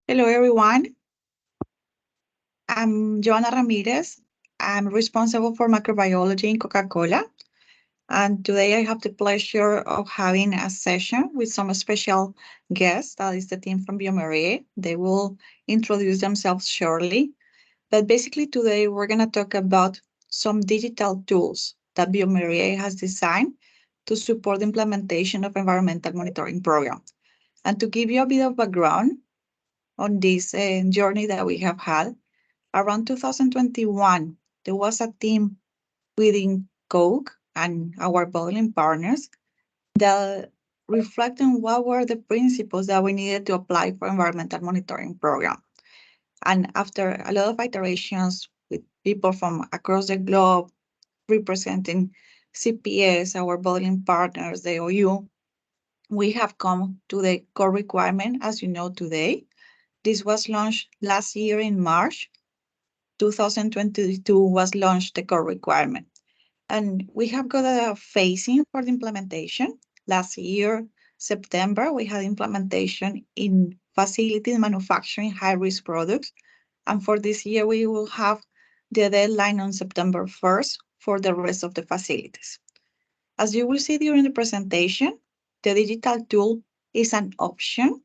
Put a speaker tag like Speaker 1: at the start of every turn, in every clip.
Speaker 1: Hello, everyone. I'm Joana Ramirez. I'm responsible for microbiology in Coca-Cola. And today I have the pleasure of having a session with some special guests. That is the team from bioMérieux. They will introduce themselves shortly. But basically today we're going to talk about some digital tools that bioMérieux has designed to support the implementation of environmental monitoring program. And to give you a bit of background on this journey that we have had, around 2021, there was a team within Coke and our bottling partners that reflect on what were the principles that we needed to apply for environmental monitoring program. And after a lot of iterations with people from across the globe representing CPS, our bottling partners, the OU, we have come to the core requirement as you know today. This was launched last year in March. 2022 was launched the core requirement. And we have got a phasing for the implementation. Last year, September, we had implementation in facilities manufacturing high-risk products. And for this year, we will have the deadline on September 1st for the rest of the facilities. As you will see during the presentation, the digital tool is an option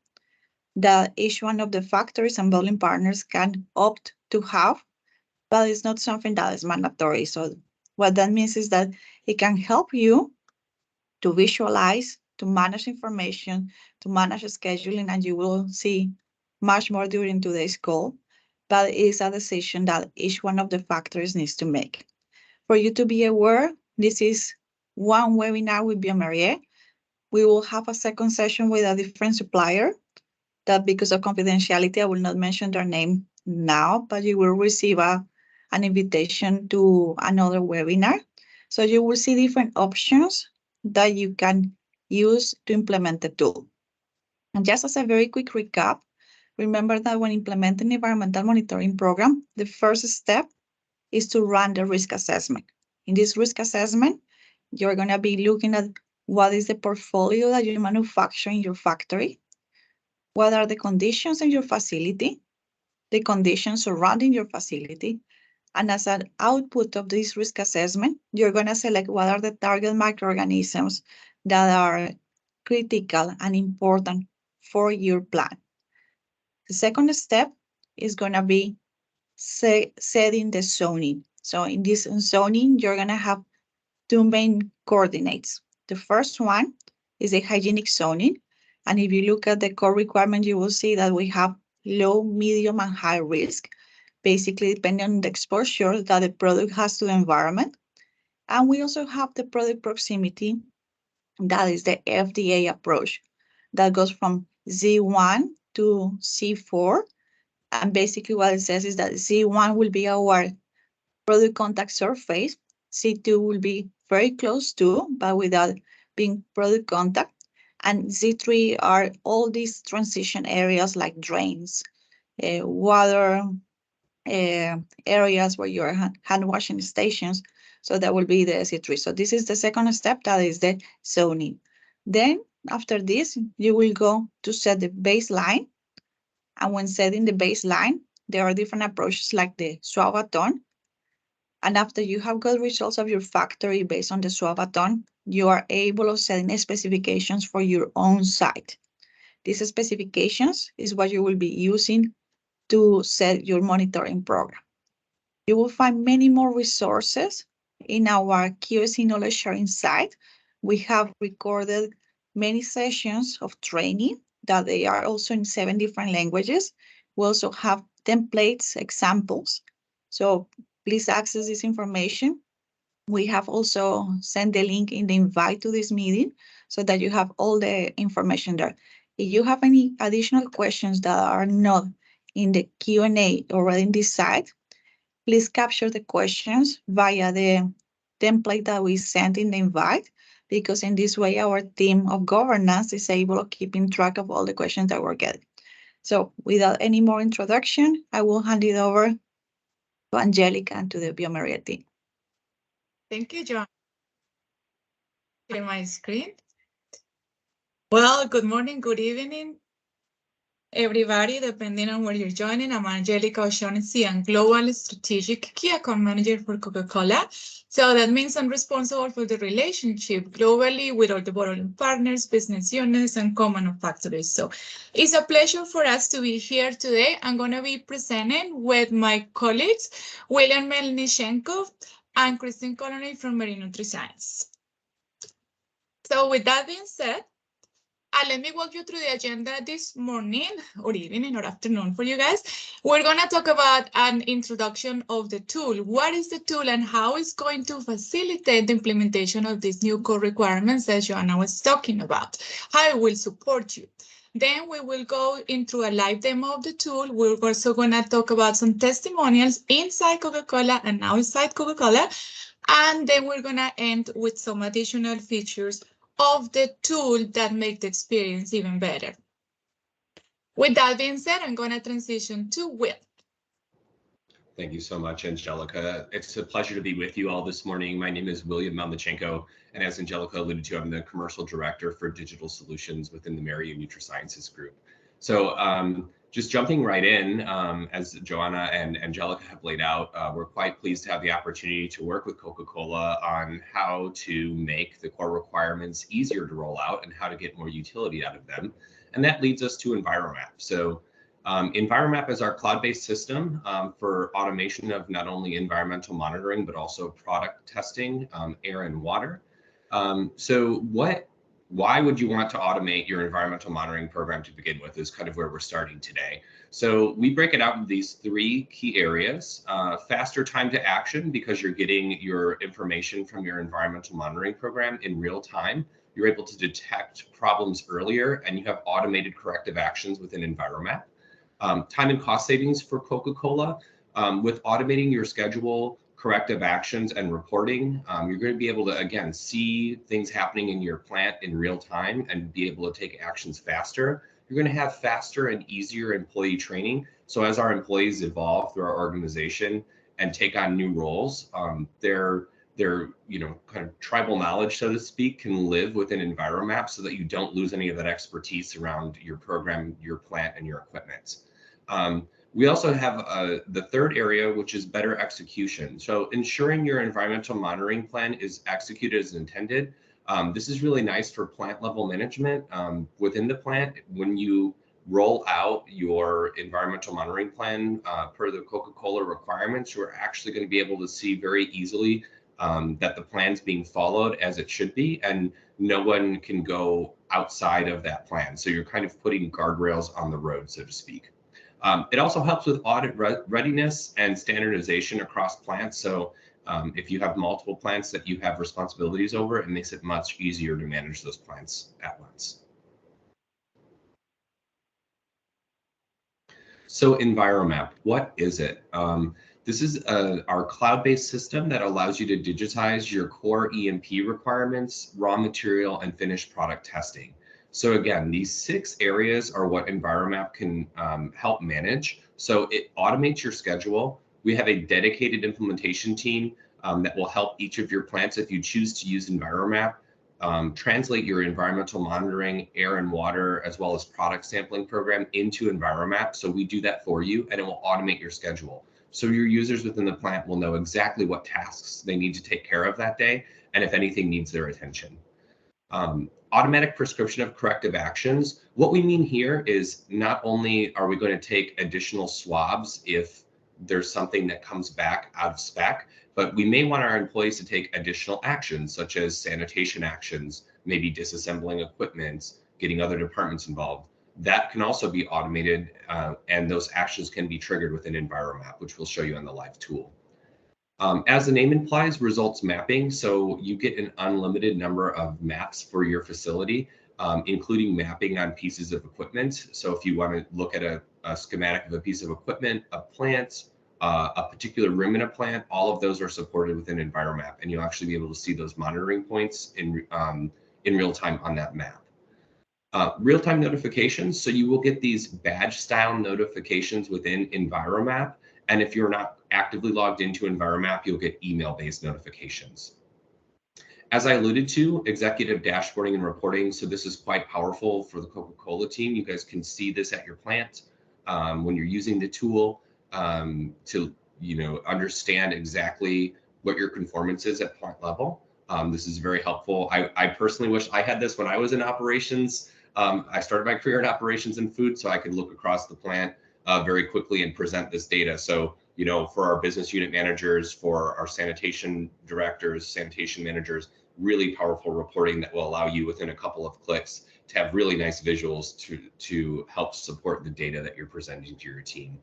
Speaker 1: that each one of the factories and bottling partners can opt to have, but it's not something that is mandatory. So what that means is that it can help you to visualize, to manage information, to manage scheduling, and you will see much more during today's call. But it's a decision that each one of the factories needs to make. For you to be aware, this is one webinar with bioMérieux. We will have a second session with a different supplier that because of confidentiality, I will not mention their name now, but you will receive an invitation to another webinar. So you will see different options that you can use to implement the tool. And just as a very quick recap, remember that when implementing environmental monitoring program, the first step is to run the risk assessment. In this risk assessment, you're going to be looking at what is the portfolio that you manufacture in your factory, what are the conditions in your facility, the conditions surrounding your facility, and as an output of this risk assessment, you're going to select what are the target microorganisms that are critical and important for your plan. The second step is going to be setting the zoning. So in this zoning, you're going to have two main coordinates. The first one is a hygienic zoning. And if you look at the core requirement, you will see that we have low, medium, and high risk, basically depending on the exposure that the product has to the environment. And we also have the product proximity, that is the FDA approach, that goes from Z1 to C4. And basically what it says is that Z1 will be our product contact surface, C2 will be very close to, but without being product contact, and Z3 are all these transition areas like drains, water areas where you're hand washing stations. So that will be the Z3. So this is the second step, that is the zoning. Then after this, you will go to set the baseline. And when setting the baseline, there are different approaches like the Swabaton. And after you have got results of your factory based on the Swabaton, you are able to set in specifications for your own site. These specifications is what you will be using to set your monitoring program. You will find many more resources in our QSE knowledge sharing site. We have recorded many sessions of training that they are also in 7 different languages. We also have templates, examples. So please access this information. We have also sent the link in the invite to this meeting so that you have all the information there. If you have any additional questions that are not in the Q&A already in this site, please capture the questions via the template that we sent in the invite, because in this way, our team of governance is able to keep in track of all the questions that we're getting. So without any more introduction, I will hand it over to Angelica and to the bioMérieux team.
Speaker 2: Thank you, John. Share my screen. Well, good morning, good evening, everybody, depending on where you're joining. I'm Angelica O'Shaughnessy. I'm Global Strategic Key Account Manager for Coca-Cola. So that means I'm responsible for the relationship globally with all the bottling partners, business units, and co-manufacturers. So it's a pleasure for us to be here today. I'm going to be presenting with my colleagues, William Melnichenko and Christine Colony from Marine NutriScience. So with that being said, let me walk you through the agenda this morning or evening or afternoon for you guys. We're going to talk about an introduction of the tool. What is the tool and how it's going to facilitate the implementation of these new core requirements that Joanna was talking about, how it will support you. Then we will go into a live demo of the tool. We're also going to talk about some testimonials inside Coca-Cola and outside Coca-Cola. And then we're going to end with some additional features of the tool that make the experience even better. With that being said, I'm going to transition to Will.
Speaker 3: Thank you so much, Angelica. It's a pleasure to be with you all this morning. My name is William Melnichenko, and as Angelica alluded to, I'm the Commercial Director for Digital Solutions within the Marine NutriSciences Group. So just jumping right in, as Joanna and Angelica have laid out, we're quite pleased to have the opportunity to work with Coca-Cola on how to make the core requirements easier to roll out and how to get more utility out of them. And that leads us to ENVIROMAP. So ENVIROMAP is our cloud-based system for automation of not only environmental monitoring, but also product testing, air and water. Why would you want to automate your environmental monitoring program to begin with is kind of where we're starting today. So we break it out into these three key areas. Faster time to action, because you're getting your information from your environmental monitoring program in real time. You're able to detect problems earlier, and you have automated corrective actions within ENVIROMAP. Time and cost savings for Coca-Cola. With automating your schedule, corrective actions, and reporting, you're going to be able to, again, see things happening in your plant in real time and be able to take actions faster. You're going to have faster and easier employee training. So as our employees evolve through our organization and take on new roles, their kind of tribal knowledge, so to speak, can live within ENVIROMAP so that you don't lose any of that expertise around your program, your plant, and your equipment. We also have the third area, which is better execution. So ensuring your environmental monitoring plan is executed as intended. This is really nice for plant level management within the plant. When you roll out your environmental monitoring plan per the Coca-Cola requirements, you're actually going to be able to see very easily that the plan's being followed as it should be, and no one can go outside of that plan. So you're kind of putting guardrails on the road, so to speak. It also helps with audit readiness and standardization across plants. So if you have multiple plants that you have responsibilities over, it makes it much easier to manage those plants at once. So ENVIROMAP, what is it? This is our cloud-based system that allows you to digitize your core E&P requirements, raw material, and finished product testing. So again, these 6 areas are what ENVIROMAP can help manage. So it automates your schedule. We have a dedicated implementation team that will help each of your plants, if you choose to use ENVIROMAP, translate your environmental monitoring, air and water, as well as product sampling program into ENVIROMAP. So we do that for you, and it will automate your schedule. So your users within the plant will know exactly what tasks they need to take care of that day, and if anything needs their attention. Automatic prescription of corrective actions. What we mean here is not only are we going to take additional swabs if there's something that comes back out of spec, but we may want our employees to take additional actions, such as sanitation actions, maybe disassembling equipment, getting other departments involved. That can also be automated, and those actions can be triggered within ENVIROMAP, which we'll show you on the live tool. As the name implies, results mapping. So you get an unlimited number of maps for your facility, including mapping on pieces of equipment. So if you want to look at a schematic of a piece of equipment, a plant, a particular room in a plant, all of those are supported within ENVIROMAP, and you'll actually be able to see those monitoring points in real time on that map. Real-time notifications. So you will get these badge-style notifications within ENVIROMAP. And if you're not actively logged into ENVIROMAP, you'll get email-based notifications. As I alluded to, executive dashboarding and reporting. So this is quite powerful for the Coca-Cola team. You guys can see this at your plant when you're using the tool to understand exactly what your conformance is at plant level. This is very helpful. I personally wish I had this when I was in operations. I started my career in operations and food, so I could look across the plant very quickly and present this data. So, for our business unit managers, for our sanitation directors, sanitation managers, really powerful reporting that will allow you within a couple of clicks to have really nice visuals to help support the data that you're presenting to your team.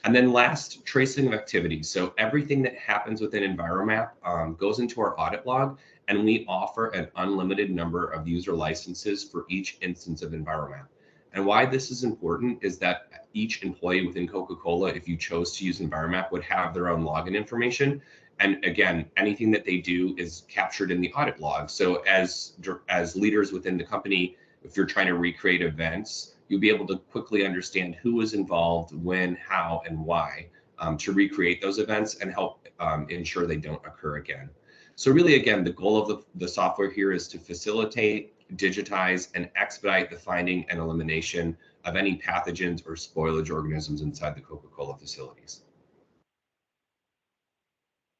Speaker 3: And then last, tracing of activities. So everything that happens within ENVIROMAP goes into our audit log, and we offer an unlimited number of user licenses for each instance of ENVIROMAP. And why this is important is that each employee within Coca-Cola, if you chose to use ENVIROMAP, would have their own login information. And again, anything that they do is captured in the audit log. So as leaders within the company, if you're trying to recreate events, you'll be able to quickly understand who was involved, when, how, and why to recreate those events and help ensure they don't occur again. So really, again, the goal of the software here is to facilitate, digitize, and expedite the finding and elimination of any pathogens or spoilage organisms inside the Coca-Cola facilities.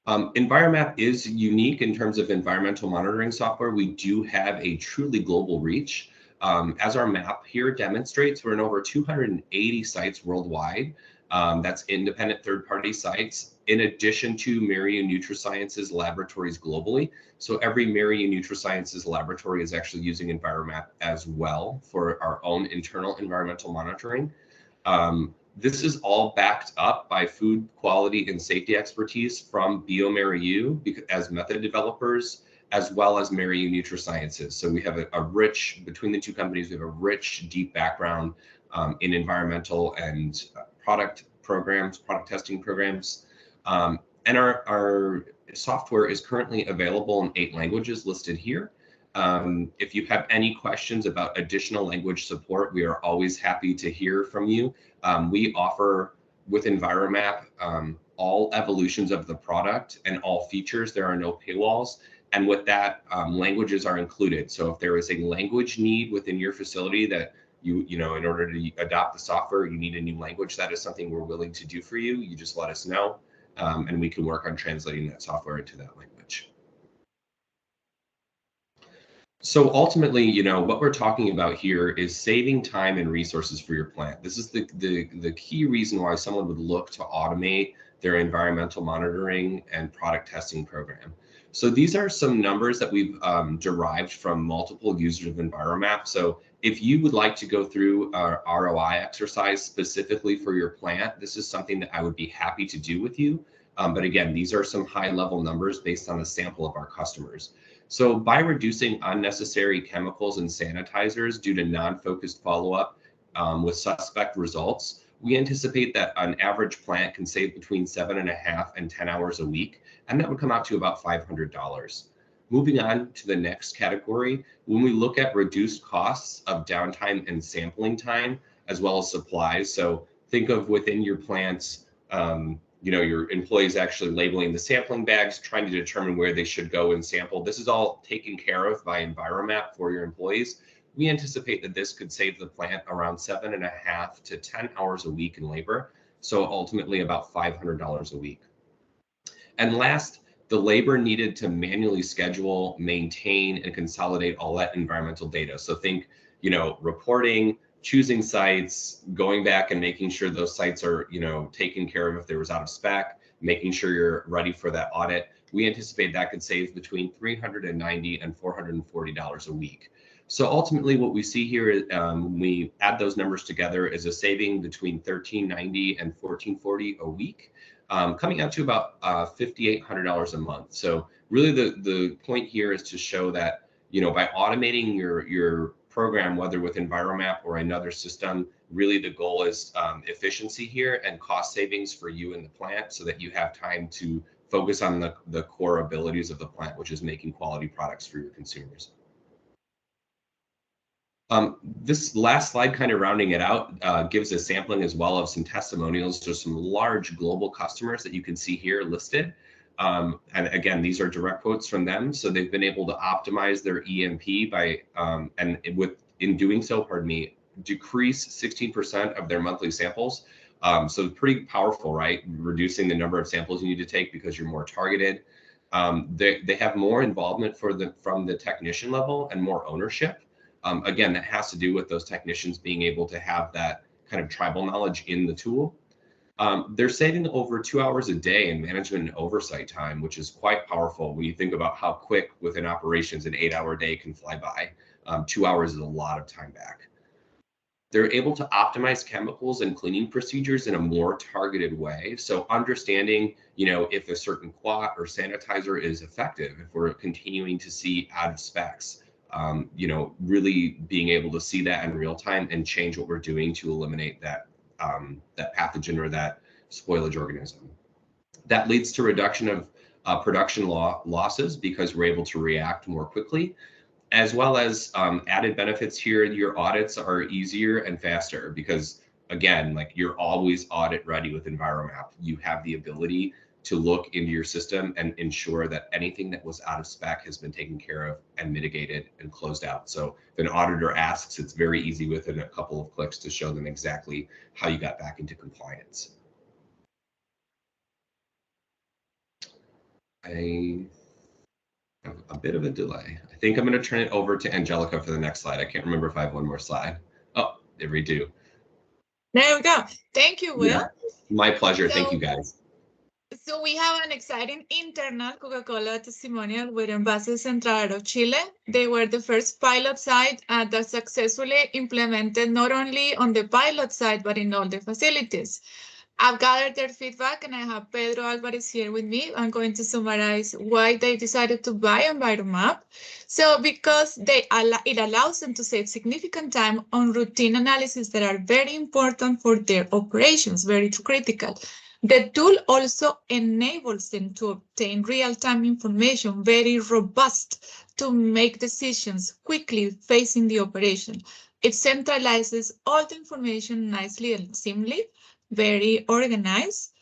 Speaker 3: ENVIROMAP is unique in terms of environmental monitoring software. We do have a truly global reach. As our map here demonstrates, we're in over 280 sites worldwide. That's independent third-party sites, in addition to Myriad NutraSciences laboratories globally. So every Myriad NutraSciences laboratory is actually using ENVIROMAP as well for our own internal environmental monitoring. This is all backed up by food quality and safety expertise from bioMérieux as method developers, as well as Myriad NutraSciences. So we have a rich, between the two companies, we have a rich, deep background in environmental and product programs, product testing programs. And our software is currently available in 8 languages listed here. If you have any questions about additional language support, we are always happy to hear from you. We offer with ENVIROMAP all evolutions of the product and all features. There are no paywalls. And with that, languages are included. So if there is a language need within your facility that in order to adopt the software, you need a new language, that is something we're willing to do for you. You just let us know, and we can work on translating that software into that language. So ultimately, what we're talking about here is saving time and resources for your plant. This is the key reason why someone would look to automate their environmental monitoring and product testing program. So these are some numbers that we've derived from multiple users of ENVIROMAP. So if you would like to go through our ROI exercise specifically for your plant, this is something that I would be happy to do with you. But again, these are some high-level numbers based on a sample of our customers. So by reducing unnecessary chemicals and sanitizers due to non-focused follow-up with suspect results, we anticipate that an average plant can save between 7.5 and 10 hours a week, and that would come out to about $500. Moving on to the next category, when we look at reduced costs of downtime and sampling time, as well as supplies. So think of within your plants, your employees actually labeling the sampling bags, trying to determine where they should go and sample. This is all taken care of by ENVIROMAP for your employees. We anticipate that this could save the plant around 7.5 to 10 hours a week in labor. So ultimately about $500 a week. And last, the labor needed to manually schedule, maintain, and consolidate all that environmental data. So think, reporting, choosing sites, going back and making sure those sites are, taken care of if there was out of spec, making sure you're ready for that audit. We anticipate that could save between $390 and $440 a week. So ultimately what we see here is when we add those numbers together is a saving between $1,390 and $1,440 a week, coming out to about $5,800 a month. So really the point here is to show that, by automating your program, whether with ENVIROMAP or another system, really the goal is efficiency here and cost savings for you in the plant so that you have time to focus on the core abilities of the plant, which is making quality products for your consumers. This last slide, kind of rounding it out, gives a sampling as well of some testimonials to some large global customers that you can see here listed. And again, these are direct quotes from them. So they've been able to optimize their EMP by, in doing so, pardon me, decrease 16% of their monthly samples. So pretty powerful, right? Reducing the number of samples you need to take because you're more targeted. They have more involvement from the technician level and more ownership. Again, that has to do with those technicians being able to have that kind of tribal knowledge in the tool. They're saving over 2 hours a day in management and oversight time, which is quite powerful when you think about how quick within operations an 8-hour day can fly by. 2 hours is a lot of time back. They're able to optimize chemicals and cleaning procedures in a more targeted way. So understanding, if a certain quat or sanitizer is effective, if we're continuing to see out of specs, really being able to see that in real time and change what we're doing to eliminate that pathogen or that spoilage organism. That leads to reduction of production losses because we're able to react more quickly, as well as added benefits here. Your audits are easier and faster because, again, like you're always audit ready with ENVIROMAP. You have the ability to look into your system and ensure that anything that was out of spec has been taken care of and mitigated and closed out. So if an auditor asks, it's very easy within a couple of clicks to show them exactly how you got back into compliance. I have a bit of a delay. I think I'm going to turn it over to Angelica for the next slide. I can't remember if I have one more slide. Oh, there we do.
Speaker 2: There we go. Thank you, Will.
Speaker 3: Yeah, my pleasure. Thank you, guys.
Speaker 2: So we have an exciting internal Coca-Cola testimonial with Envases Central of Chile. They were the first pilot site that successfully implemented not only on the pilot site, but in all the facilities. I've gathered their feedback and I have Pedro Alvarez here with me. I'm going to summarize why they decided to buy ENVIROMAP. So because it allows them to save significant time on routine analysis that are very important for their operations, very critical. The tool also enables them to obtain real-time information, very robust, to make decisions quickly facing the operation. It centralizes all the information nicely and seamlessly, very organized.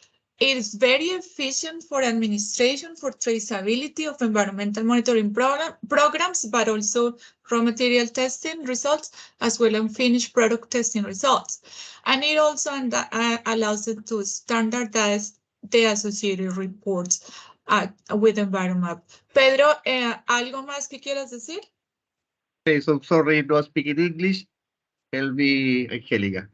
Speaker 2: It is very efficient for administration, for traceability of environmental monitoring programs, but also raw material testing results, as well as finished product testing results. And it also allows it to standardize the associated reports with ENVIROMAP. Pedro, ¿algo más que quieras decir?
Speaker 4: Okay, so sorry, no speaking English. Tell me, Angélica.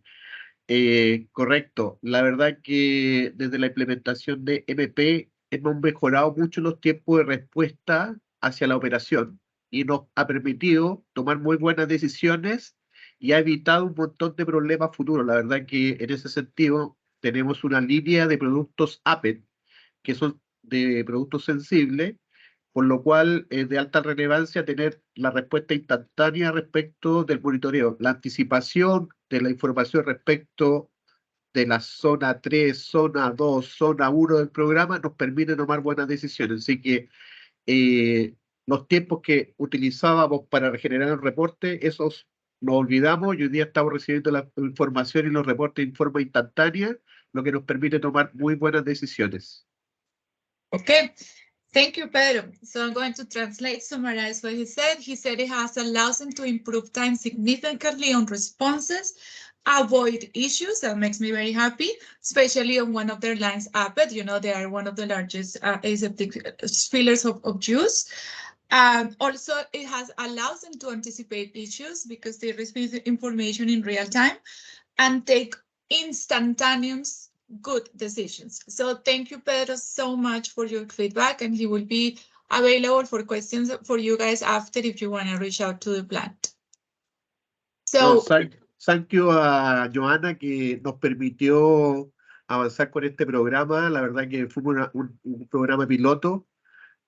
Speaker 4: Correcto. La verdad que desde la implementación de MP hemos mejorado mucho los tiempos de respuesta hacia la operación y nos ha permitido tomar muy buenas decisiones y ha evitado un montón de problemas futuros. La verdad que en ese sentido tenemos una línea de productos APET que son de productos sensibles, por lo cual es de alta relevancia tener la respuesta instantánea respecto del monitoreo, la anticipación de la información respecto de la zona 3, zona 2, zona 1 del programa nos permite tomar buenas decisiones. Así que los tiempos que utilizábamos para generar el reporte, esos nos olvidamos y hoy día estamos recibiendo la información y los reportes en forma instantánea, lo que nos permite tomar muy buenas decisiones.
Speaker 2: Okay. Thank you, Pedro. So I'm going to summarize what he said. He said it has allowed them to improve time significantly on responses, avoid issues. That makes me very happy, especially on one of their lines, APET. They are one of the largest aseptic fillers of juice. Also, it has allowed them to anticipate issues because they receive information in real time and take instantaneous good decisions. So thank you, Pedro, so much for your feedback, and he will be available for questions for you guys after if you want to reach out to the plant. So
Speaker 4: thank you a Joana que nos permitió avanzar con este programa. La verdad que fue un programa piloto.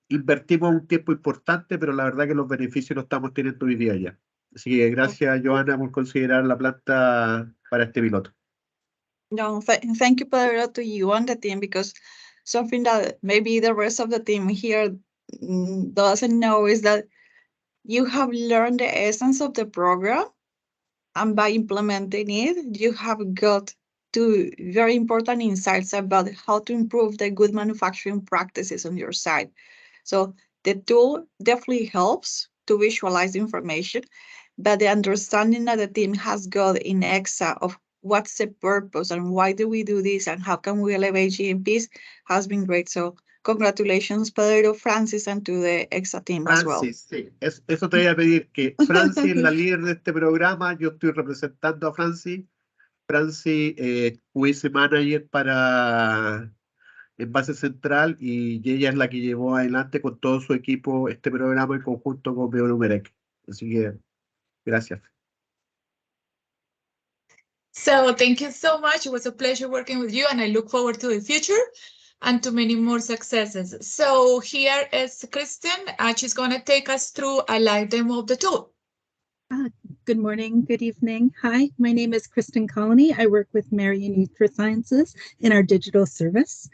Speaker 4: Invertimos un tiempo importante, pero la verdad que los beneficios los estamos teniendo hoy día ya. Así que gracias, Joana, por considerar la planta para este piloto.
Speaker 1: No, thank you, Pedro, to you and the team, because something that maybe the rest of the team here doesn't know is that you have learned the essence of the program, and by implementing it, you have got to very important insights about how to improve the good manufacturing practices on your site. So the tool definitely helps to visualize information, but the understanding that the team has got in EXA of what's the purpose and why do we do this and how can we elevate GMPs has been great. So congratulations, Pedro, Francis, and to the EXA team as well.
Speaker 4: Francis, sí, eso te voy a pedir, que Francis es la líder de este programa, yo estoy representando a Francis. Francis fuese manager para Envase Central y ella es la que llevó adelante con todo su equipo este programa en conjunto con ENVIROMAP. Así que gracias.
Speaker 2: So thank you so much. It was a pleasure working with you, and I look forward to the future and to many more successes. So here is Kristen, and she's going to take us through a live demo of the tool.
Speaker 5: Good morning, good evening. Hi, my name is Kristen Colony. I work with Marion NutriSciences in our digital services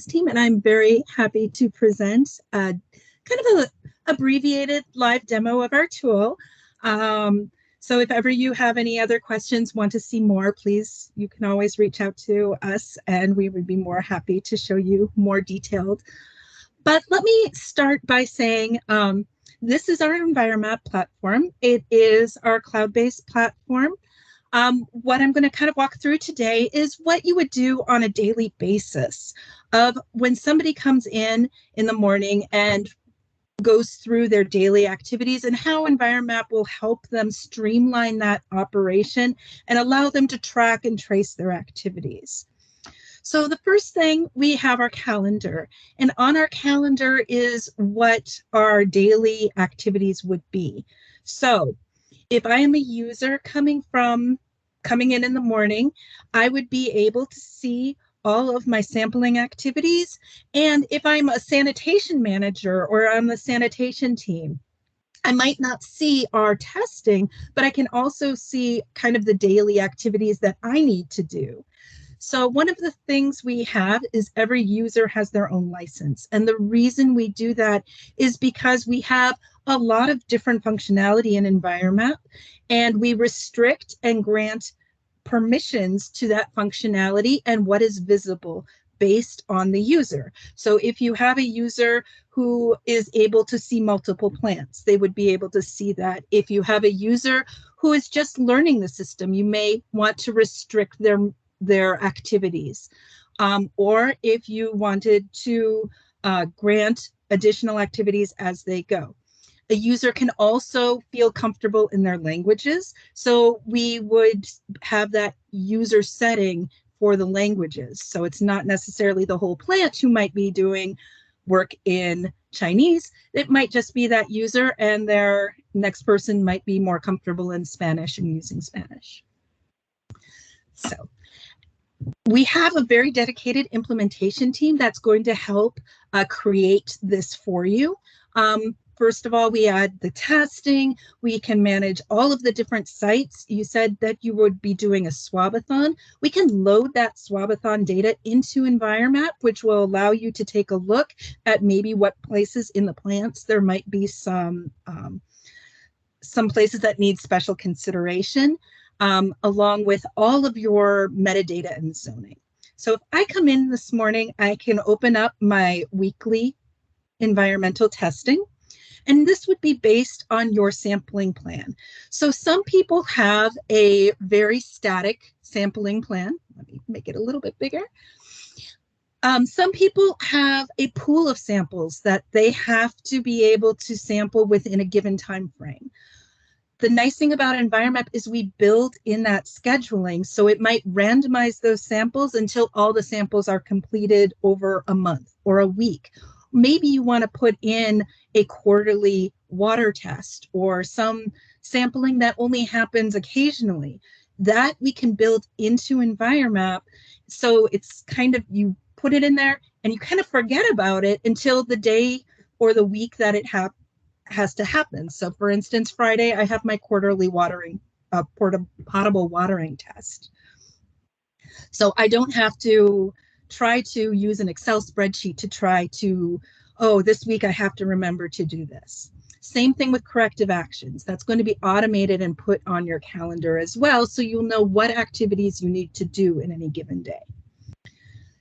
Speaker 5: team, and I'm very happy to present kind of an abbreviated live demo of our tool. So if ever you have any other questions, want to see more, please, you can always reach out to us and we would be more happy to show you more detailed. But let me start by saying, this is our ENVIROMAP platform. It is our cloud-based platform. What I'm going to kind of walk through today is what you would do on a daily basis of when somebody comes in the morning and goes through their daily activities and how ENVIROMAP will help them streamline that operation and allow them to track and trace their activities. So the first thing, we have our calendar, and on our calendar is what our daily activities would be. So if I am a user coming in the morning, I would be able to see all of my sampling activities. And if I'm a sanitation manager or on the sanitation team, I might not see our testing, but I can also see kind of the daily activities that I need to do. So one of the things we have is every user has their own license. And the reason we do that is because we have a lot of different functionality in ENVIROMAP, and we restrict and grant permissions to that functionality and what is visible based on the user. So if you have a user who is able to see multiple plants, they would be able to see that. If you have a user who is just learning the system, you may want to restrict their activities. Or if you wanted to grant additional activities as they go. A user can also feel comfortable in their languages. So we would have that user setting for the languages. So it's not necessarily the whole plant who might be doing work in Chinese. It might just be that user, and their next person might be more comfortable in Spanish and using Spanish. So we have a very dedicated implementation team that's going to help create this for you. First of all, we add the testing. We can manage all of the different sites. You said that you would be doing a swabathon. We can load that swabathon data into ENVIROMAP, which will allow you to take a look at maybe what places in the plants there might be some places that need special consideration, along with all of your metadata and zoning. So if I come in this morning, I can open up my weekly environmental testing. And this would be based on your sampling plan. So some people have a very static sampling plan. Let me make it a little bit bigger. Some people have a pool of samples that they have to be able to sample within a given time frame. The nice thing about ENVIROMAP is we build in that scheduling, so it might randomize those samples until all the samples are completed over a month or a week. Maybe you want to put in a quarterly water test or some sampling that only happens occasionally. That we can build into ENVIROMAP. So it's kind of, you put it in there and you kind of forget about it until the day or the week that it has to happen. So for instance, Friday, I have my quarterly watering, potable watering test. So I don't have to try to use an Excel spreadsheet to try to, oh, this week I have to remember to do this. Same thing with corrective actions. That's going to be automated and put on your calendar as well, so you'll know what activities you need to do in any given day.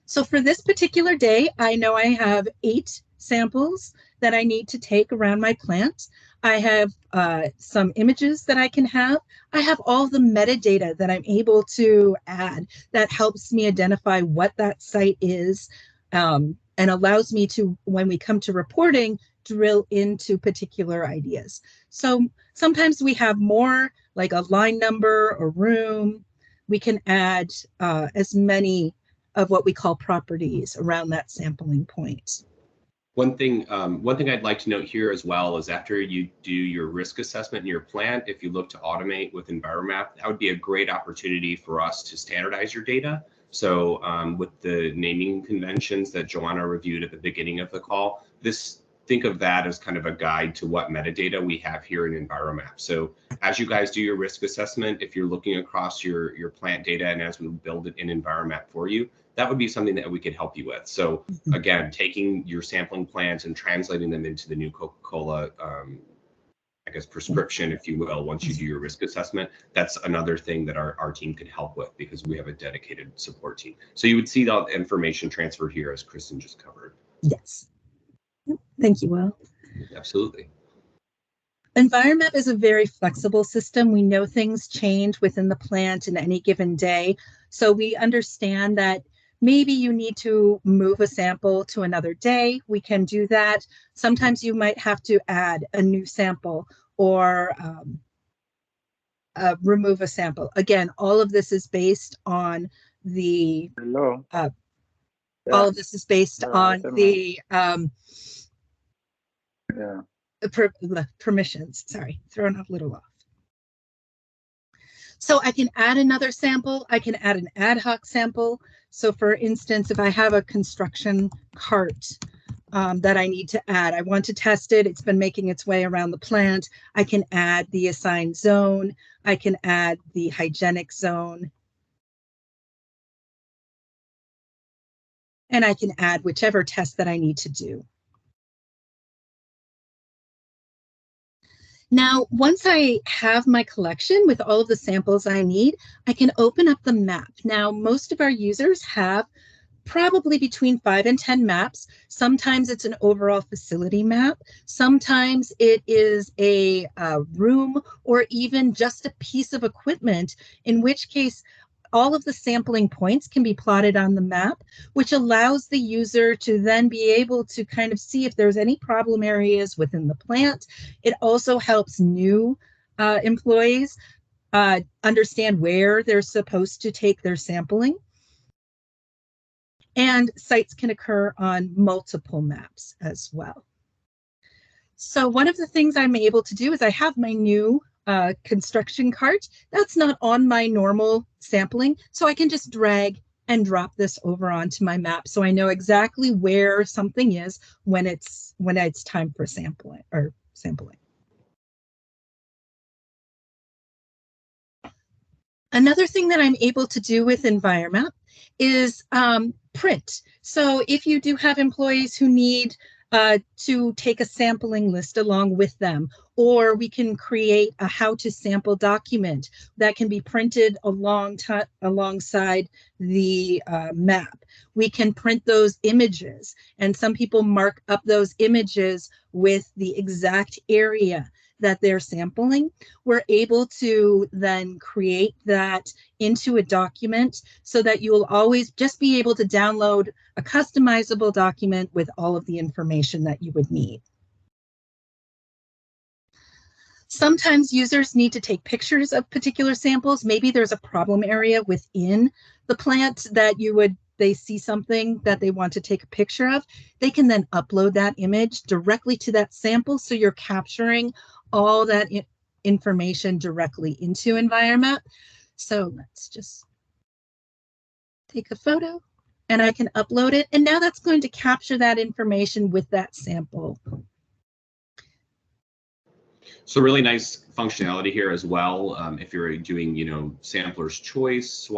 Speaker 5: So for this particular day, I know I have 8 samples that I need to take around my plant. I have some images that I can have. I have all the metadata that I'm able to add that helps me identify what that site is, and allows me to, when we come to reporting, drill into particular ideas. So sometimes we have more, like a line number or room. We can add as many of what we call properties around that sampling point.
Speaker 3: One thing I'd like to note here as well is after you do your risk assessment in your plant, if you look to automate with ENVIROMAP, that would be a great opportunity for us to standardize your data. So with the naming conventions that Joanna reviewed at the beginning of the call, think of that as kind of a guide to what metadata we have here in ENVIROMAP. So as you guys do your risk assessment, if you're looking across your plant data and as we build it in ENVIROMAP for you, that would be something that we could help you with. So again, taking your sampling plans and translating them into the new Coca-Cola, I guess, prescription, if you will, once you do your risk assessment, that's another thing that our team can help with because we have a dedicated support team. So you would see that information transferred here as Kristen just covered.
Speaker 5: Yes. Thank you, Will.
Speaker 3: Absolutely.
Speaker 5: ENVIROMAP is a very flexible system. We know things change within the plant in any given day. So we understand that maybe you need to move a sample to another day. We can do that. Sometimes you might have to add a new sample or remove a sample. Again, all of this is based on the all of this is based on the permissions. Sorry, throwing off a little off. So I can add another sample. I can add an ad hoc sample. So for instance, if I have a construction cart that I need to add, I want to test it. It's been making its way around the plant. I can add the assigned zone. I can add the hygienic zone. And I can add whichever test that I need to do. Now, once I have my collection with all of the samples I need, I can open up the map. Now, most of our users have probably between 5 and 10 maps. Sometimes it's an overall facility map. Sometimes it is a room or even just a piece of equipment, in which case all of the sampling points can be plotted on the map, which allows the user to then be able to kind of see if there's any problem areas within the plant. It also helps new employees understand where they're supposed to take their sampling. And sites can occur on multiple maps as well. So one of the things I'm able to do is I have my new construction cart. That's not on my normal sampling, so I can just drag and drop this over onto my map so I know exactly where something is when it's time for sampling. Another thing that I'm able to do with ENVIROMAP is print. So if you do have employees who need to take a sampling list along with them, or we can create a how to sample document that can be printed alongside the map. We can print those images, and some people mark up those images with the exact area that they're sampling. We're able to then create that into a document so that you will always just be able to download a customizable document with all of the information that you would need. Sometimes users need to take pictures of particular samples. Maybe there's a problem area within the plant that they see something that they want to take a picture of. They can then upload that image directly to that sample, so you're capturing all that information directly into ENVIROMAP. So let's just take a photo and I can upload it. And now that's going to capture that information with that sample.
Speaker 3: So really nice functionality here as well. If you're doing, sampler's choice,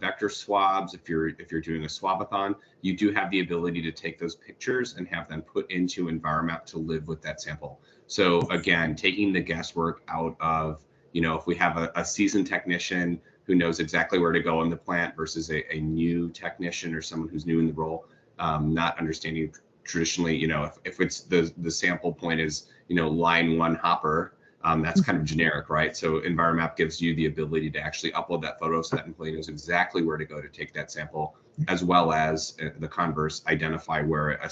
Speaker 3: vector swabs, if you're doing a swabathon, you do have the ability to take those pictures and have them put into ENVIROMAP to live with that sample. So again, taking the guesswork out of, if we have a seasoned technician who knows exactly where to go in the plant versus a new technician or someone who's new in the role, not understanding traditionally, if it's the sample point is, line 1 hopper, that's kind of generic, right? So ENVIROMAP gives you the ability to actually upload that photo so that employee knows exactly where to go to take that sample, as well as the converse, identify where a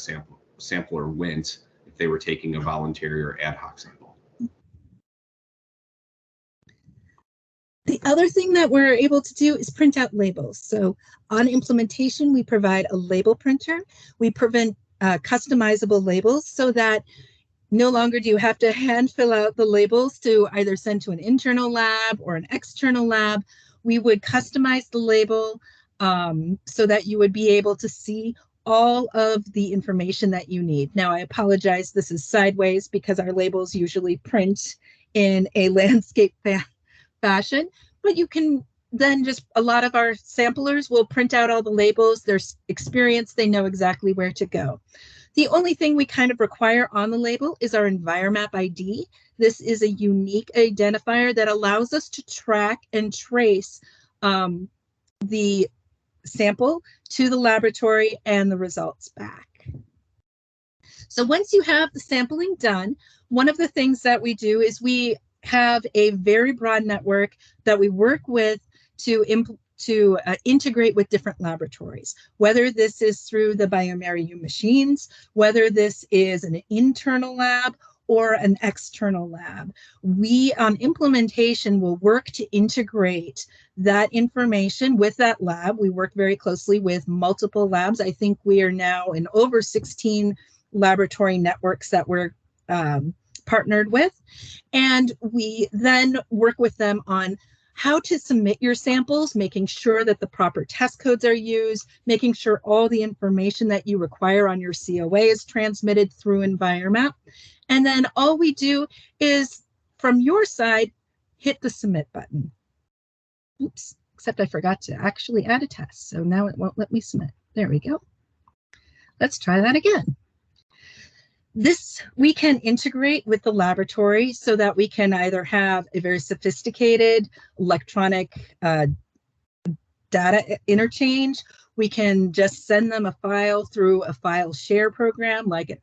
Speaker 3: sampler went if they were taking a voluntary or ad hoc sample.
Speaker 5: The other thing that we're able to do is print out labels. So on implementation, we provide a label printer. We prevent customizable labels so that no longer do you have to hand fill out the labels to either send to an internal lab or an external lab. We would customize the label so that you would be able to see all of the information that you need. Now, I apologize, this is sideways because our labels usually print in a landscape fashion, but you can then just, a lot of our samplers will print out all the labels. They're experienced, they know exactly where to go. The only thing we kind of require on the label is our ENVIROMAP ID. This is a unique identifier that allows us to track and trace the sample to the laboratory and the results back. So once you have the sampling done, one of the things that we do is we have a very broad network that we work with to integrate with different laboratories, whether this is through the bioMérieux machines, whether this is an internal lab or an external lab. We, on implementation, will work to integrate that information with that lab. We work very closely with multiple labs. I think we are now in over 16 laboratory networks that we're partnered with. And we then work with them on how to submit your samples, making sure that the proper test codes are used, making sure all the information that you require on your COA is transmitted through ENVIROMAP. And then all we do is, from your side, hit the submit button. Oops, except I forgot to actually add a test. So now it won't let me submit. There we go. Let's try that again. This we can integrate with the laboratory so that we can either have a very sophisticated electronic data interchange. We can just send them a file through a file share program like an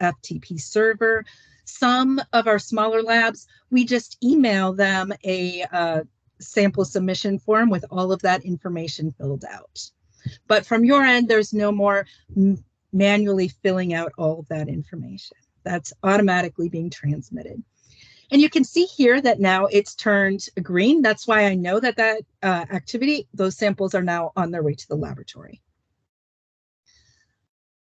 Speaker 5: FTP server. Some of our smaller labs, we just email them a sample submission form with all of that information filled out. But from your end, there's no more manually filling out all of that information. That's automatically being transmitted. And you can see here that now it's turned green. That's why I know that that activity, those samples are now on their way to the laboratory.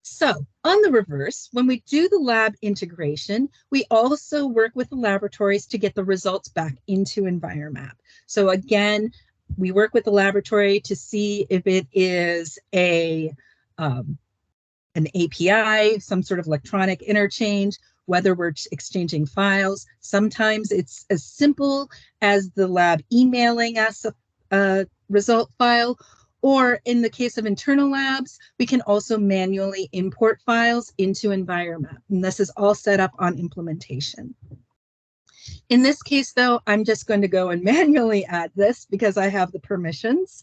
Speaker 5: So on the reverse, when we do the lab integration, we also work with the laboratories to get the results back into ENVIROMAP. So again, we work with the laboratory to see if it is an API, some sort of electronic interchange, whether we're exchanging files. Sometimes it's as simple as the lab emailing us a result file, or in the case of internal labs, we can also manually import files into ENVIROMAP. And this is all set up on implementation. In this case, though, I'm just going to go and manually add this because I have the permissions.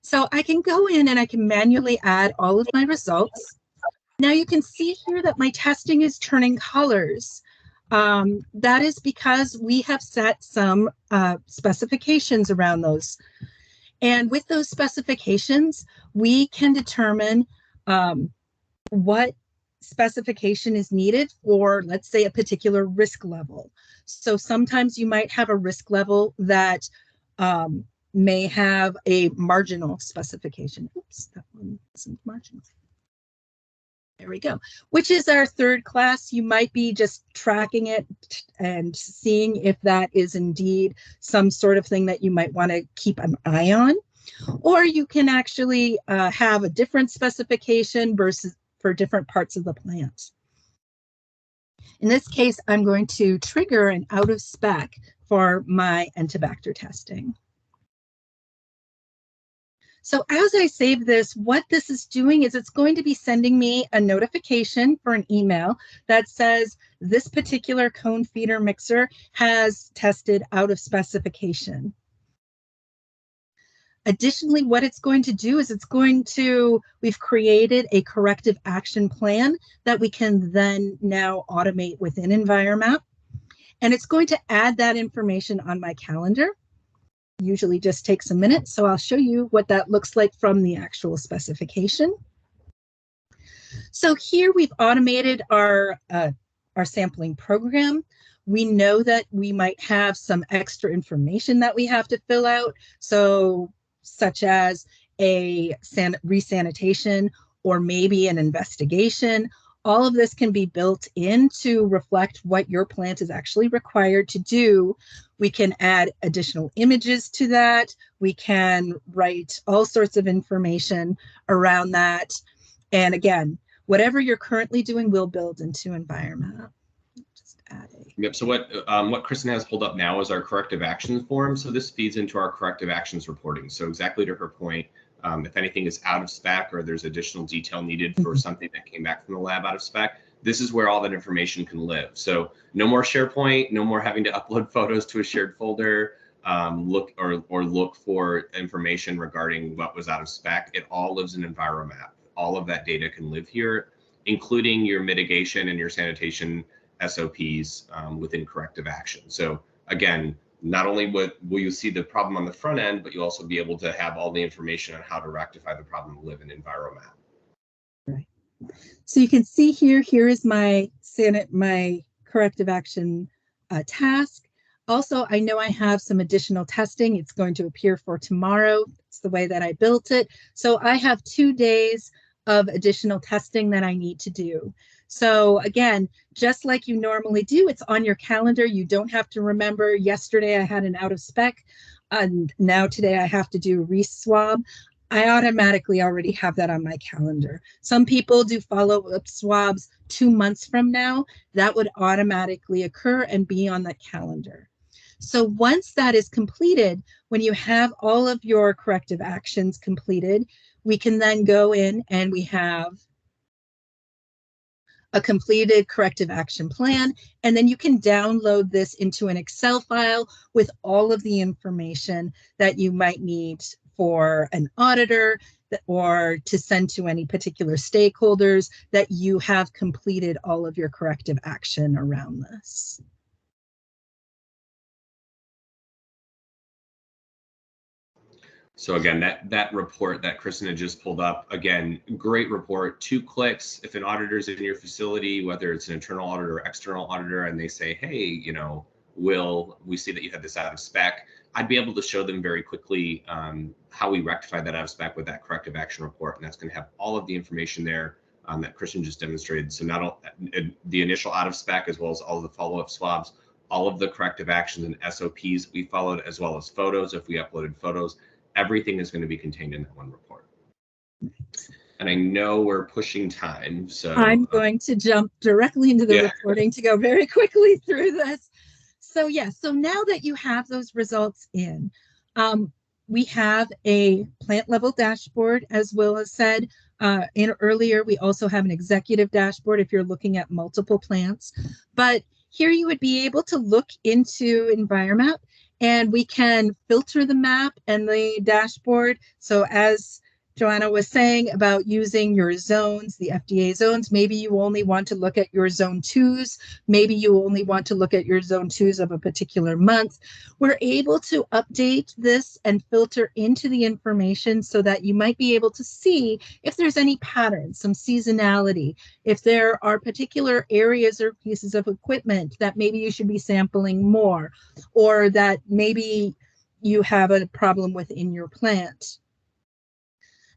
Speaker 5: So I can go in and I can manually add all of my results. Now you can see here that my testing is turning colors. That is because we have set some specifications around those. And with those specifications, we can determine what specification is needed for, let's say, a particular risk level. So sometimes you might have a risk level that may have a marginal specification. Oops, that one isn't marginal. There we go, which is our third class. You might be just tracking it and seeing if that is indeed some sort of thing that you might want to keep an eye on. Or you can actually have a different specification versus for different parts of the plant. In this case, I'm going to trigger an out of spec for my Entibacter testing. So as I save this, what this is doing is it's going to be sending me a notification for an email that says this particular cone feeder mixer has tested out of specification. Additionally, what it's going to do is we've created a corrective action plan that we can then now automate within ENVIROMAP. And it's going to add that information on my calendar. Usually just takes a minute, so I'll show you what that looks like from the actual specification. So here we've automated our sampling program. We know that we might have some extra information that we have to fill out, so such as a resanitation or maybe an investigation. All of this can be built in to reflect what your plant is actually required to do. We can add additional images to that. We can write all sorts of information around that. And again, whatever you're currently doing will build into ENVIROMAP. Just add a...
Speaker 3: Yep. So what Kristen has pulled up now is our corrective actions form. So this feeds into our corrective actions reporting. So exactly to her point, if anything is out of spec or there's additional detail needed for something that came back from the lab out of spec, this is where all that information can live. So no more SharePoint, no more having to upload photos to a shared folder, look for information regarding what was out of spec. It all lives in ENVIROMAP. All of that data can live here, including your mitigation and your sanitation SOPs within corrective action. So again, not only will you see the problem on the front end, but you'll also be able to have all the information on how to rectify the problem live in ENVIROMAP.
Speaker 5: Right. So you can see here is my corrective action task. Also, I know I have some additional testing. It's going to appear for tomorrow. It's the way that I built it. So I have 2 days of additional testing that I need to do. So again, just like you normally do, it's on your calendar. You don't have to remember, yesterday I had an out of spec, and now today I have to do a re-swab. I automatically already have that on my calendar. Some people do follow-up swabs 2 months from now. That would automatically occur and be on that calendar. So once that is completed, when you have all of your corrective actions completed, we can then go in and we have a completed corrective action plan, and then you can download this into an Excel file with all of the information that you might need for an auditor or to send to any particular stakeholders that you have completed all of your corrective action around this.
Speaker 3: So again, that report that Kristen had just pulled up, again, great report, 2 clicks. If an auditor's in your facility, whether it's an internal auditor or external auditor, and they say, hey, you know, Will, we see that you had this out of spec, I'd be able to show them very quickly how we rectify that out of spec with that corrective action report. And that's going to have all of the information there that Kristen just demonstrated. So not all, the initial out of spec, as well as all of the follow-up swabs, all of the corrective actions and SOPs we followed, as well as photos, if we uploaded photos, everything is going to be contained in that one report. And I know we're pushing time, so
Speaker 5: I'm going to jump directly into the reporting to go very quickly through this. So so now that you have those results in, we have a plant level dashboard, as Will has said earlier. We also have an executive dashboard if you're looking at multiple plants. But here you would be able to look into ENVIROMAP, and we can filter the map and the dashboard. So as Joanna was saying about using your zones, the FDA zones, maybe you only want to look at your zone 2s. Maybe you only want to look at your zone 2s of a particular month. We're able to update this and filter into the information so that you might be able to see if there's any patterns, some seasonality, if there are particular areas or pieces of equipment that maybe you should be sampling more, or that maybe you have a problem within your plant.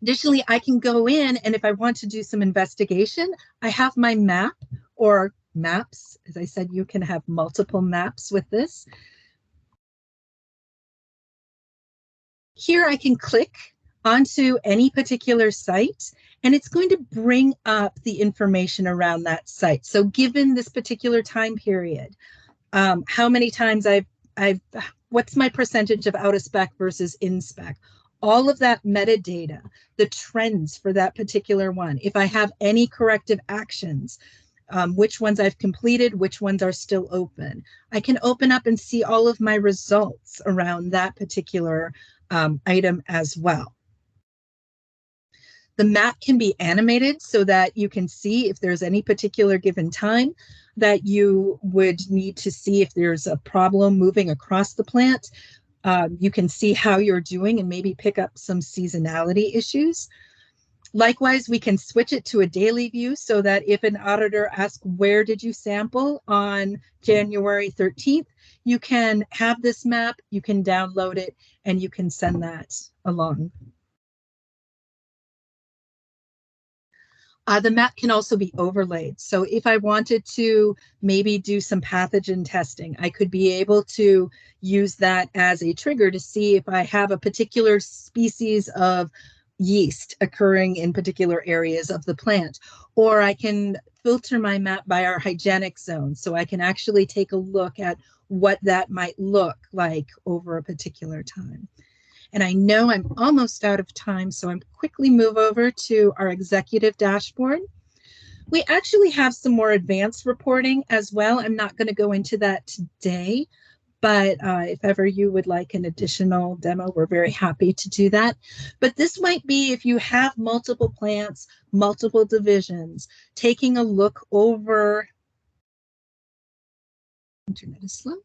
Speaker 5: Additionally, I can go in, and if I want to do some investigation, I have my map or maps. As I said, you can have multiple maps with this. Here I can click onto any particular site, and it's going to bring up the information around that site. So given this particular time period, how many times what's my percentage of out of spec versus in spec? all of that metadata, the trends for that particular one, if I have any corrective actions, which ones I've completed, which ones are still open. I can open up and see all of my results around that particular item as well. The map can be animated so that you can see if there's any particular given time that you would need to see if there's a problem moving across the plant. You can see how you're doing and maybe pick up some seasonality issues. Likewise, we can switch it to a daily view so that if an auditor asks, where did you sample on January 13th, you can have this map, you can download it, and you can send that along. The map can also be overlaid. So if I wanted to maybe do some pathogen testing, I could be able to use that as a trigger to see if I have a particular species of yeast occurring in particular areas of the plant. Or I can filter my map by our hygienic zone, so I can actually take a look at what that might look like over a particular time. And I know I'm almost out of time, so I'm quickly move over to our executive dashboard. We actually have some more advanced reporting as well. I'm not going to go into that today, but if ever you would like an additional demo, we're very happy to do that. But this might be if you have multiple plants, multiple divisions, taking a look over, internet is slow,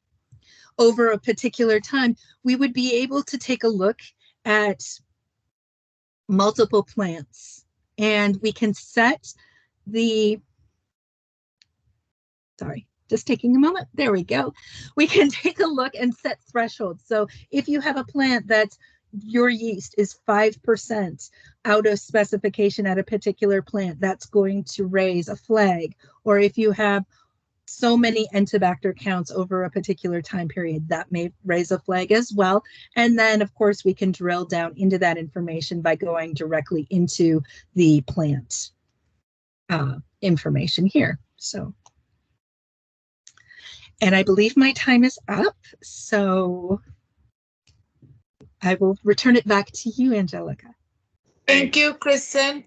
Speaker 5: over a particular time, we would be able to take a look at multiple plants, and we can set the, sorry, just taking a moment. There we go. We can take a look and set thresholds. So if you have a plant that's your yeast is 5% out of specification at a particular plant, that's going to raise a flag. Or if you have so many Entobacter counts over a particular time period, that may raise a flag as well. And then, of course, we can drill down into that information by going directly into the plant information here. So, and I believe my time is up, so I will return it back to you, Angelica.
Speaker 2: Thank you, Kristen.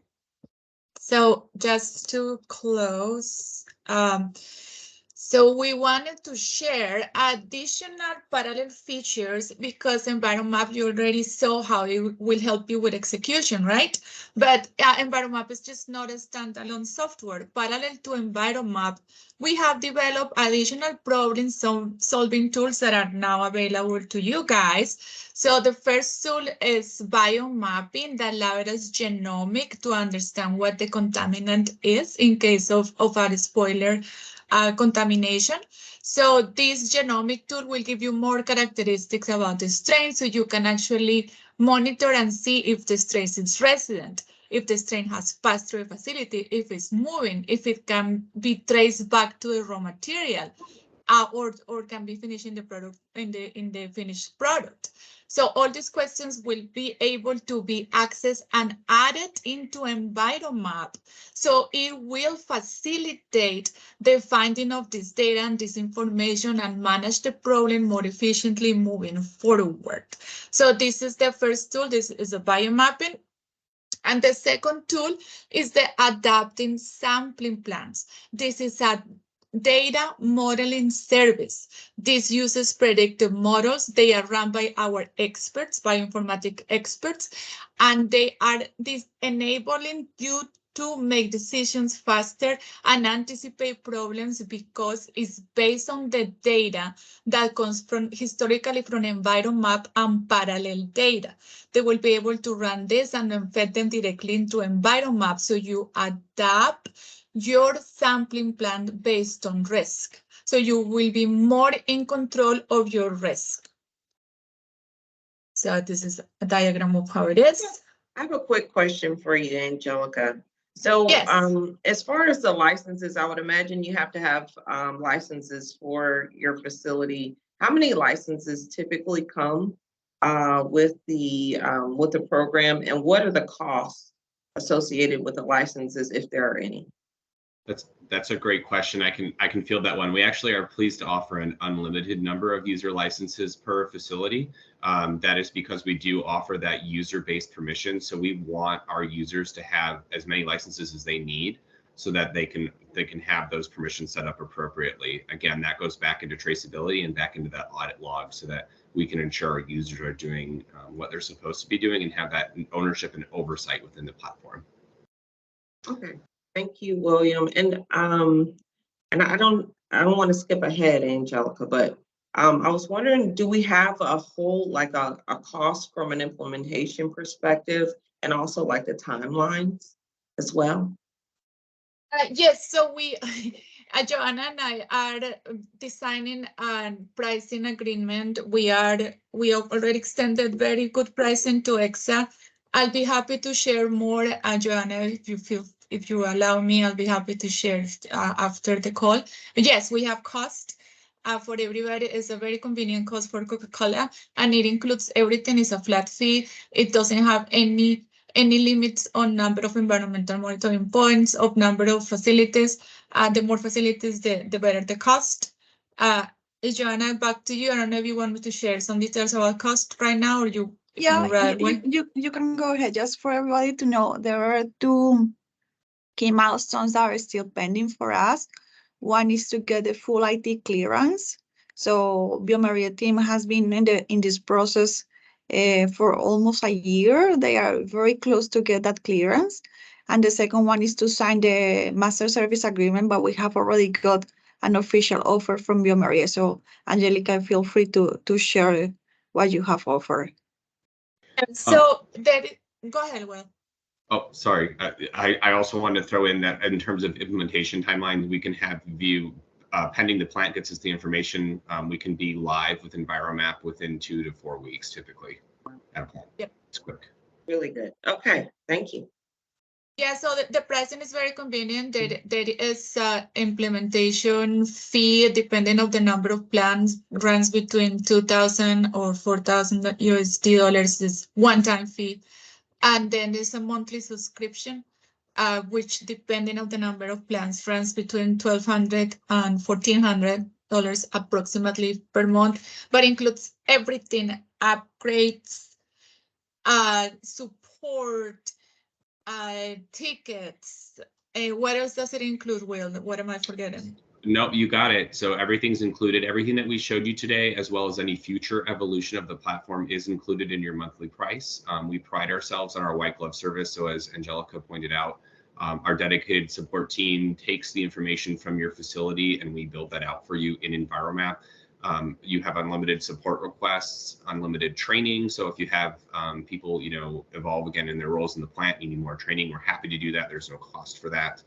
Speaker 2: So just to close, so we wanted to share additional parallel features because ENVIROMAP, you already saw how it will help you with execution, right? But ENVIROMAP is just not a standalone software. Parallel to ENVIROMAP, we have developed additional problem-solving tools that are now available to you guys. So the first tool is biomapping that leverages genomic to understand what the contaminant is in case of a spoiler contamination. So this genomic tool will give you more characteristics about the strain, so you can actually monitor and see if the strain is resident, if the strain has passed through a facility, if it's moving, if it can be traced back to the raw material, or can be finished in the product, in the finished product. So all these questions will be able to be accessed and added into ENVIROMAP. So it will facilitate the finding of this data and this information and manage the problem more efficiently moving forward. So this is the first tool. This is a biomapping. And the second tool is the adapting sampling plans. This is a data modeling service. This uses predictive models. They are run by our experts, bioinformatic experts, and they are enabling you to make decisions faster and anticipate problems because it's based on the data that comes from historically from ENVIROMAP and parallel data. They will be able to run this and embed them directly into ENVIROMAP, so you adapt your sampling plan based on risk. So you will be more in control of your risk. So this is a diagram of how it is.
Speaker 6: I have a quick question for you, Angelica. So
Speaker 2: yes.
Speaker 6: As far as the licenses, I would imagine you have to have licenses for your facility. How many licenses typically come with the program, and what are the costs associated with the licenses, if there are any?
Speaker 3: That's a great question. I can field that one. We actually are pleased to offer an unlimited number of user licenses per facility. That is because we do offer that user-based permission. So we want our users to have as many licenses as they need so that they can have those permissions set up appropriately. Again, that goes back into traceability and back into that audit log so that we can ensure our users are doing what they're supposed to be doing and have that ownership and oversight within the platform.
Speaker 6: Okay, thank you, William. And I don't want to skip ahead, Angelica, but I was wondering, do we have a whole like a cost from an implementation perspective and also like the timelines as well?
Speaker 2: Yes, so we, Joanna and I are designing a pricing agreement. We already extended very good pricing to EXA. I'll be happy to share more, Joanna, if you allow me, I'll be happy to share after the call. But yes, we have cost for everybody. It's a very convenient cost for Coca-Cola, and it includes everything. It's a flat fee. It doesn't have any limits on number of environmental monitoring points, of number of facilities. The more facilities, the better the cost. Joanna, back to you. I don't know if you want me to share some details about cost right now, or you.
Speaker 1: Yeah, you can go ahead. Just for everybody to know, there are two key milestones that are still pending for us. One is to get the full IT clearance. So bioMérieux team has been in this process for almost a year. They are very close to get that clearance. And the second one is to sign the master service agreement, but we have already got an official offer from bioMérieux. So Angelica, feel free to share what you have offered.
Speaker 2: So go ahead, Will.
Speaker 3: Oh, sorry. I also wanted to throw in that in terms of implementation timelines, we can have view pending the plant gets us the information. We can be live with ENVIROMAP within 2 to 4 weeks, typically. At a plant.
Speaker 2: Yep.
Speaker 3: It's quick.
Speaker 6: Really good. Okay, thank you.
Speaker 2: Yeah, so the pricing is very convenient. There is implementation fee depending on the number of plans, runs between 2,000 or 4,000 USD dollars is one-time fee. And then there's a monthly subscription, which depending on the number of plans, runs between $1,200 and $1,400 approximately per month, but includes everything, upgrades, support, tickets. What else does it include, Will? What am I forgetting?
Speaker 3: No, you got it. So everything's included. Everything that we showed you today, as well as any future evolution of the platform, is included in your monthly price. We pride ourselves on our white glove service. So as Angelica pointed out, our dedicated support team takes the information from your facility and we build that out for you in ENVIROMAP. You have unlimited support requests, unlimited training. So if you have people, evolve again in their roles in the plant, you need more training, we're happy to do that. There's no cost for that.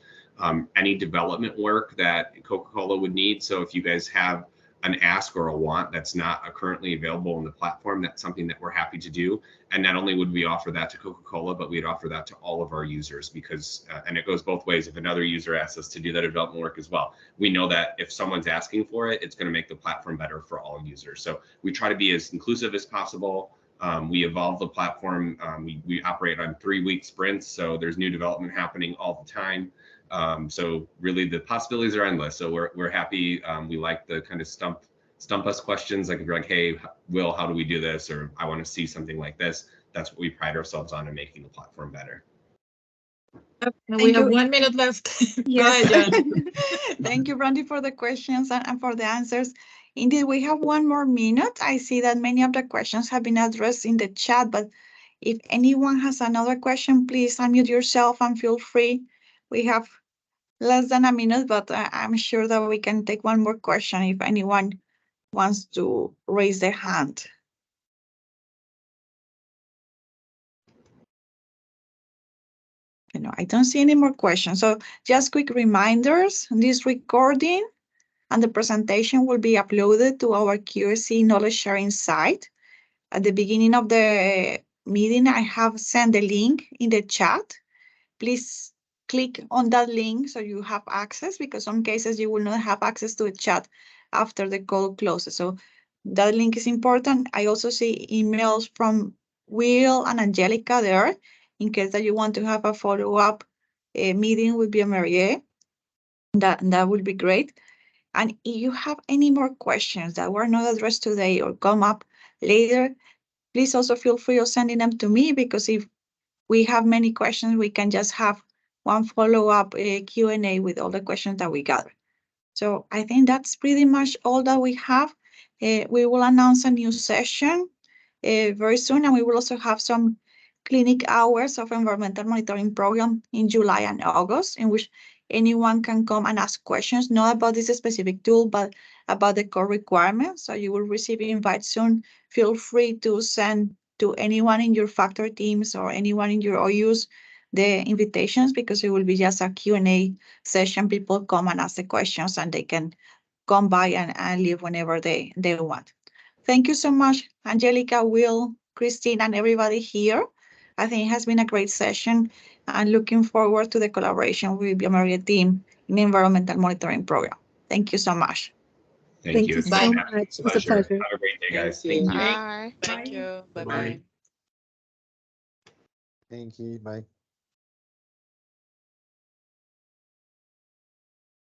Speaker 3: Any development work that Coca-Cola would need. So if you guys have an ask or a want that's not currently available on the platform, that's something that we're happy to do. And not only would we offer that to Coca-Cola, but we'd offer that to all of our users because, and it goes both ways. If another user asks us to do that development work as well, we know that if someone's asking for it, it's going to make the platform better for all users. So we try to be as inclusive as possible. We evolve the platform. We operate on 3-week sprints. So there's new development happening all the time. So really the possibilities are endless. So we're happy. We like the kind of stump us questions. Like if you're like, hey, Will, how do we do this? Or I want to see something like this. That's what we pride ourselves on in making the platform better.
Speaker 2: We have 1 minute left.
Speaker 1: Yes.
Speaker 2: Go ahead, Jen.
Speaker 1: Thank you, Brandy, for the questions and for the answers. Indeed, we have 1 more minute. I see that many of the questions have been addressed in the chat, but if anyone has another question, please unmute yourself and feel free. We have less than a minute, but I'm sure that we can take 1 more question if anyone wants to raise their hand. I don't see any more questions. So just quick reminders, this recording and the presentation will be uploaded to our QSC knowledge sharing site. At the beginning of the meeting, I have sent the link in the chat. Please click on that link so you have access, because some cases you will not have access to the chat after the call closes. So that link is important. I also see emails from Will and Angelica there in case that you want to have a follow-up meeting with bioMérieux. That would be great. And if you have any more questions that were not addressed today or come up later, please also feel free of sending them to me, because if we have many questions, we can just have one follow-up Q&A with all the questions that we gather. So I think that's pretty much all that we have. We will announce a new session very soon, and we will also have some clinic hours of environmental monitoring program in July and August, in which anyone can come and ask questions, not about this specific tool, but about the core requirements. So you will receive invites soon. Feel free to send to anyone in your factory teams or anyone in your OUs the invitations, because it will be just a Q&A session. People come and ask the questions, and they can come by and leave whenever they want. Thank you so much, Angelica, Will, Christine, and everybody here. I think it has been a great session, and looking forward to the collaboration with the bioMérieux team in the environmental monitoring program. Thank you so much.
Speaker 2: Thank
Speaker 5: Thank you
Speaker 2: you.
Speaker 5: so
Speaker 2: Bye.
Speaker 5: much. It was a pleasure.
Speaker 3: Have a great day, guys.
Speaker 6: Thank you.
Speaker 7: Bye. Thank you. Bye-bye.
Speaker 4: Bye.
Speaker 8: Thank you. Bye.